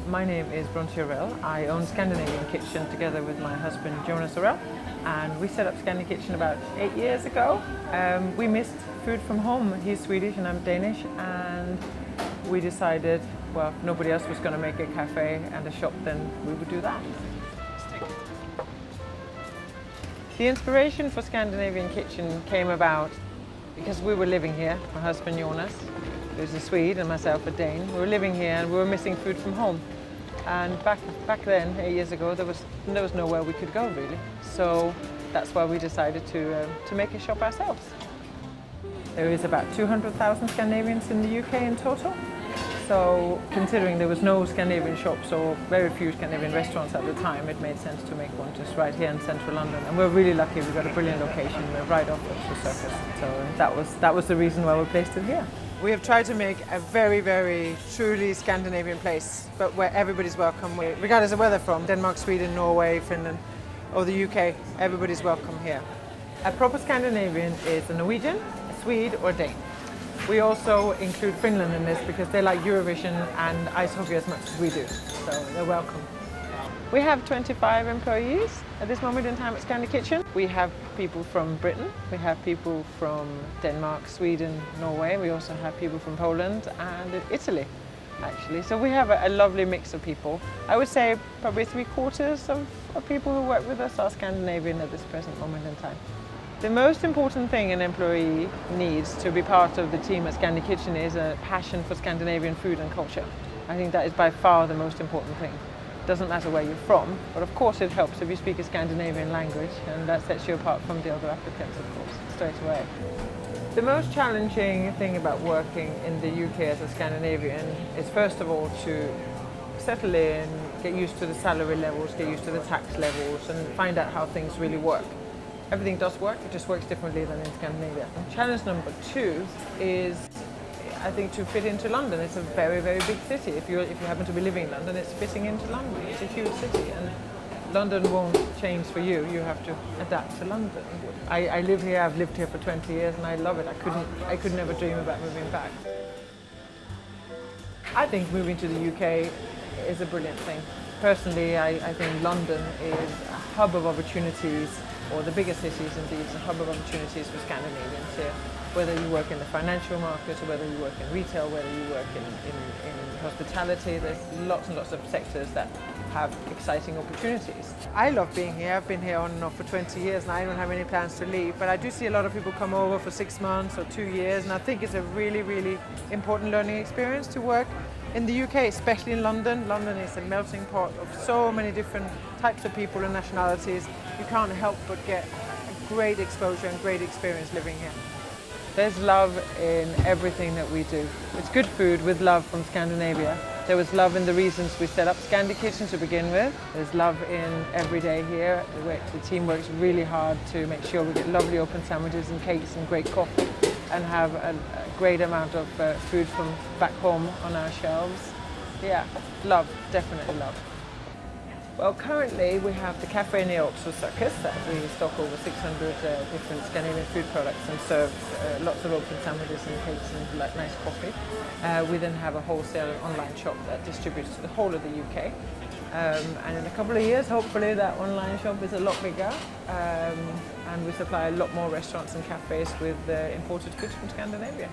My name is Bronte Orell. I own Scandinavian Kitchen together with my husband Jonas Orell, and we set up Scandikitchen about 8 years ago. We missed food from home. He's Swedish and I'm Danish, and we decided, well, if nobody else was going to make a cafe and a shop, then we would do that. The inspiration for Scandinavian Kitchen came about because we were living here, my husband Jonas, who's a Swede, and myself a Dane. We were living here and we were missing food from home. And back then, 8 years ago, there was nowhere we could go really. So that's why we decided to make a shop ourselves. There is about 200,000 Scandinavians in the UK in total. So considering there was no Scandinavian shops or very few Scandinavian restaurants at the time, it made sense to make one just right here in central London. And we're really lucky, we've got a brilliant location. We're right off Oxford Circus. So that was the reason why we placed it here. We have tried to make a very, very truly Scandinavian place, but where everybody's welcome, regardless of where they're from, Denmark, Sweden, Norway, Finland, or the UK, everybody's welcome here. A proper Scandinavian is a Norwegian, a Swede, or a Dane. We also include Finland in this because they like Eurovision and ice hockey as much as we do, so they're welcome. We have 25 employees at this moment in time at Scandikitchen. We have people from Britain, we have people from Denmark, Sweden, Norway. We also have people from Poland and Italy, actually. So we have a lovely mix of people. I would say probably 3/4 of people who work with us are Scandinavian at this present moment in time. The most important thing an employee needs to be part of the team at Scandikitchen is a passion for Scandinavian food and culture. I think that is by far the most important thing. It doesn't matter where you're from, but of course it helps if you speak a Scandinavian language, and that sets you apart from the other applicants, of course, straight away. The most challenging thing about working in the UK as a Scandinavian is first of all to settle in, get used to the salary levels, get used to the tax levels, and find out how things really work. Everything does work, it just works differently than in Scandinavia. Challenge number 2 is, I think, to fit into London. It's a very, very big city. If you happen to be living in London, it's fitting into London. It's a huge city, and London won't change for you. You have to adapt to London. I live here, I've lived here for 20 years, and I love it. I could never dream about moving back. I think moving to the UK is a brilliant thing. Personally, I think London is a hub of opportunities, or the biggest cities indeed, is a hub of opportunities for Scandinavians here. Whether you work in the financial market, or whether you work in retail, whether you work in hospitality, there's lots and lots of sectors that have exciting opportunities. I love being here. I've been here on and off for 20 years and I don't have any plans to leave, but I do see a lot of people come over for 6 months or 2 years, and I think it's a really, really important learning experience to work in the UK, especially in London. London is a melting pot of so many different types of people and nationalities. You can't help but get a great exposure and great experience living here. There's love in everything that we do. It's good food with love from Scandinavia. There was love in the reasons we set up Scandikitchen to begin with. There's love in every day here. The team works really hard to make sure we get lovely open sandwiches and cakes and great coffee, and have a great amount of food from back home on our shelves. Yeah, love, definitely love. Well, currently we have the cafe near Oxford Circus that we stock over 600 different Scandinavian food products and serve lots of open sandwiches and cakes and nice coffee. We then have a wholesale online shop that distributes to the whole of the UK. And in a couple of years, hopefully that online shop is a lot bigger, and we supply a lot more restaurants and cafes with imported goods from Scandinavia.